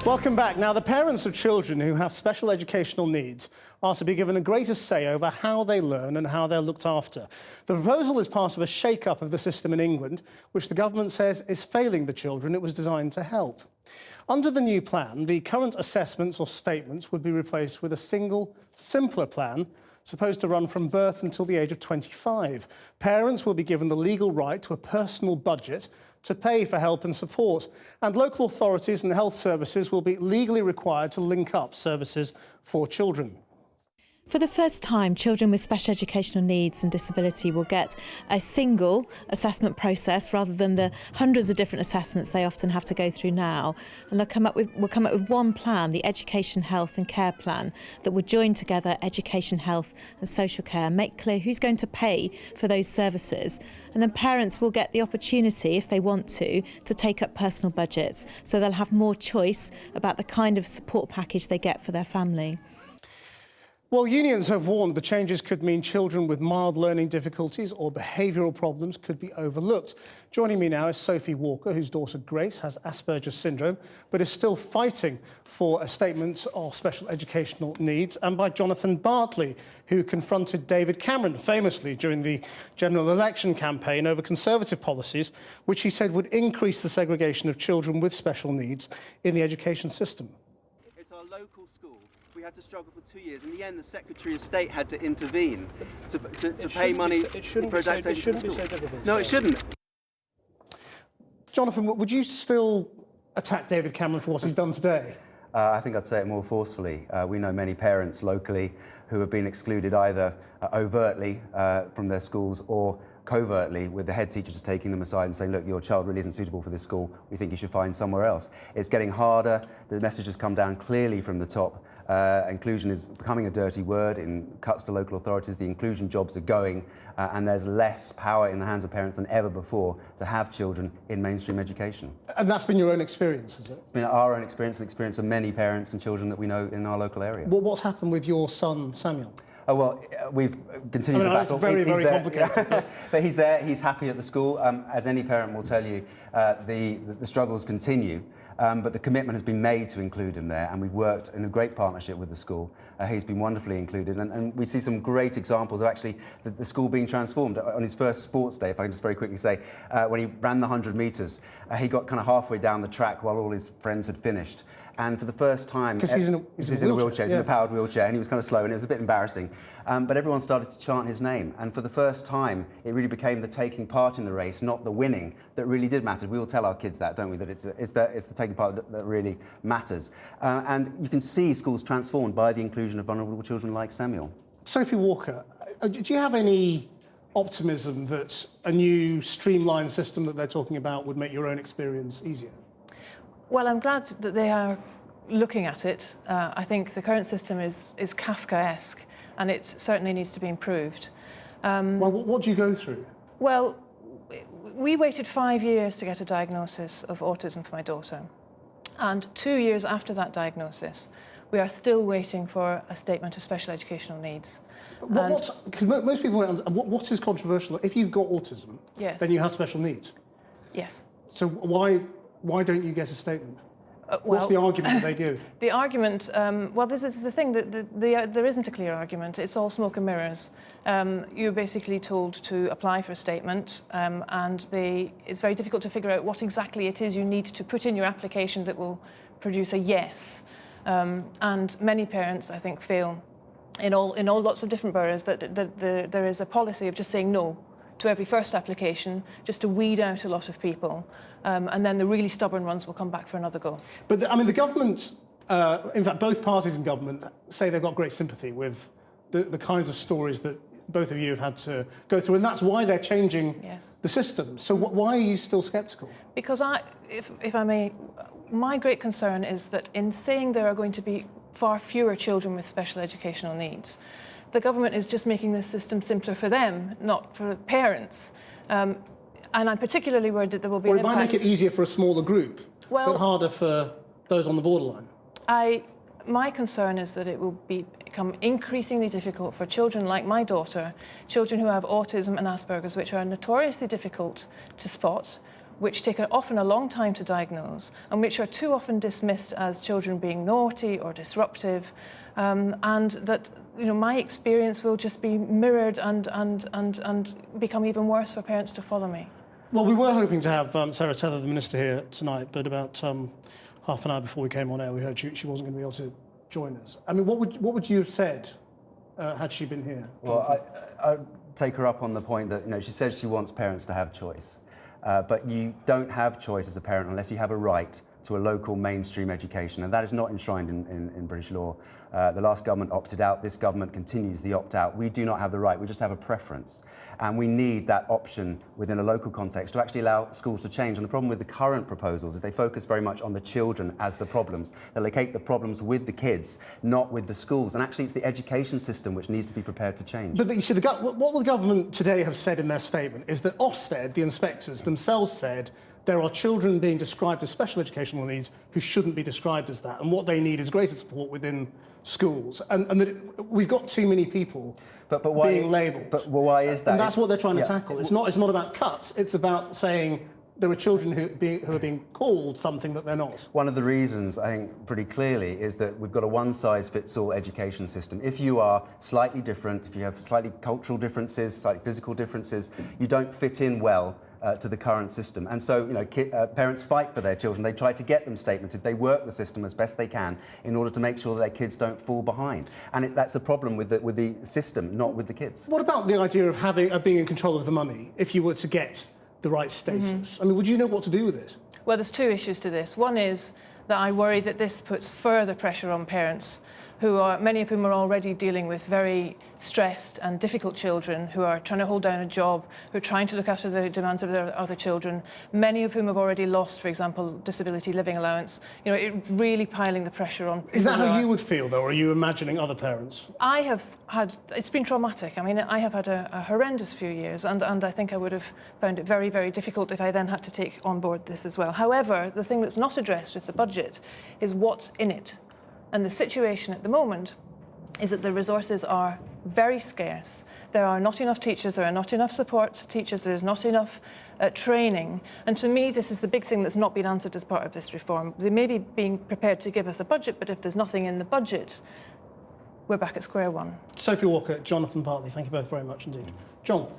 Welcome back. Now, the parents of children who have special educational needs are to be given a greater say over how they learn and how they're looked after. The proposal is part of a shake-up of the system in England, which the government says is failing the children it was designed to help. Under the new plan, the current assessments or statements would be replaced with a single, simpler plan supposed to run from birth until the age of 25. Parents will be given the legal right to a personal budget to pay for help and support, and local authorities and health services will be legally required to link up services for children. For the first time, children with special educational needs and disability will get a single assessment process rather than the hundreds of different assessments they often have to go through now. And we'll come up with one plan, the Education, Health and Care Plan, that will join together education, health and social care, make clear who's going to pay for those services. And then parents will get the opportunity, if they want to take up personal budgets, so they'll have more choice about the kind of support package they get for their family. Well, unions have warned the changes could mean children with mild learning difficulties or behavioural problems could be overlooked. Joining me now is Sophie Walker, whose daughter Grace has Asperger's syndrome, but is still fighting for a statement of special educational needs, and by Jonathan Bartley, who confronted David Cameron famously during the general election campaign over Conservative policies, which he said would increase the segregation of children with special needs in the education system. It's our local school. We had to struggle for 2 years. In the end, the Secretary of State had to intervene to pay money for adaptation to school. No, it shouldn't. Jonathan, would you still attack David Cameron for what he's done today? I think I'd say it more forcefully. We know many parents locally who have been excluded either overtly from their schools or covertly, with the head teacher just taking them aside and saying, look, your child really isn't suitable for this school, we think you should find somewhere else. It's getting harder, the message has come down clearly from the top. Inclusion is becoming a dirty word in cuts to local authorities, the inclusion jobs are going, and there's less power in the hands of parents than ever before to have children in mainstream education. And that's been your own experience, is it? It's been our own experience and experience of many parents and children that we know in our local area. Well, what's happened with your son, Samuel? Oh, well, we've continued the battle. It's very complicated. But he's there, he's happy at the school. As any parent will tell you, the struggles continue. But the commitment has been made to include him there, and we've worked in a great partnership with the school. He's been wonderfully included, and we see some great examples of actually the school being transformed. On his first sports day, if I can just very quickly say, when he ran the 100 metres, he got kind of halfway down the track while all his friends had finished. And for the first time... Because he's in a wheelchair. He's in a powered wheelchair, and he was kind of slow, and it was a bit embarrassing. But everyone started to chant his name, and for the first time, it really became the taking part in the race, not the winning, that really did matter. We all tell our kids that, don't we, that it's the taking part that really matters. And you can see schools transformed by the inclusion of vulnerable children like Samuel. Sophie Walker, do you have any optimism that a new streamlined system that they're talking about would make your own experience easier? Well, I'm glad that they are looking at it. I think the current system is Kafkaesque, and it certainly needs to be improved. Well, what do you go through? Well, we waited 5 years to get a diagnosis of autism for my daughter. And 2 years after that diagnosis, we are still waiting for a statement of special educational needs. Because most people don't understand, what is controversial? If you've got autism, yes, then you have special needs. Yes. So why don't you get a statement? What's the argument that they give? The argument, well, this is the thing, there isn't a clear argument. It's all smoke and mirrors. You're basically told to apply for a statement, and it's very difficult to figure out what exactly it is you need to put in your application that will produce a yes. And many parents, I think, feel in all lots of different boroughs that there is a policy of just saying no to every first application, just to weed out a lot of people. And then the really stubborn ones will come back for another go. But, the government, in fact, both parties in government say they've got great sympathy with the kinds of stories that both of you have had to go through, and that's why they're changing the system. So why are you still sceptical? Because if I may, my great concern is that in saying there are going to be far fewer children with special educational needs, the government is just making this system simpler for them, not for parents. And I'm particularly worried that there will be an impact. Or it might make it easier for a smaller group, well, but harder for those on the borderline. My concern is that it will become increasingly difficult for children like my daughter, children who have autism and Asperger's, which are notoriously difficult to spot, which take often a long time to diagnose and which are too often dismissed as children being naughty or disruptive, and that my experience will just be mirrored and become even worse for parents to follow me. Well, we were hoping to have Sarah Tether, the Minister, here tonight, but about half an hour before we came on air, we heard she wasn't going to be able to join us. I mean, what would you have said had she been here? Well, I take her up on the point that she says she wants parents to have choice, but you don't have choice as a parent unless you have a right to a local mainstream education, and that is not enshrined in British law. The last government opted out, this government continues the opt-out. We do not have the right, we just have a preference. And we need that option within a local context to actually allow schools to change. And the problem with the current proposals is they focus very much on the children as the problems. They locate the problems with the kids, not with the schools. And actually it's the education system which needs to be prepared to change. But you see, what the government today have said in their statement is that Ofsted, the inspectors themselves, said there are children being described as special educational needs who shouldn't be described as that, and what they need is greater support within schools, and that we've got too many people being labelled. But why is that? And that's what they're trying to tackle. It's not about cuts. It's about saying there are children who are being called something that they're not. One of the reasons, I think, pretty clearly, is that we've got a one-size-fits-all education system. If you are slightly different, if you have slightly cultural differences, slightly physical differences, you don't fit in well to the current system. And so, parents fight for their children. They try to get them statemented. They work the system as best they can in order to make sure that their kids don't fall behind. And that's the problem with the system, not with the kids. What about the idea of being in control of the money if you were to get the right status? I mean, would you know what to do with it? Well, there's two issues to this. One is that I worry that this puts further pressure on parents many of whom are already dealing with very stressed and difficult children who are trying to hold down a job, who are trying to look after the demands of their other children, many of whom have already lost, for example, disability living allowance. It really piling the pressure on. Is that how you would feel, though, or are you imagining other parents? I have had, it's been traumatic. I mean, I have had a horrendous few years, and I think I would have found it very, very difficult if I then had to take on board this as well. However, the thing that's not addressed with the budget is what's in it. And the situation at the moment is that the resources are very scarce. There are not enough teachers, there are not enough support teachers, there is not enough training. And to me, this is the big thing that's not been answered as part of this reform. They may be being prepared to give us a budget, but if there's nothing in the budget, we're back at square one. Sophie Walker, Jonathan Bartley, thank you both very much indeed. John.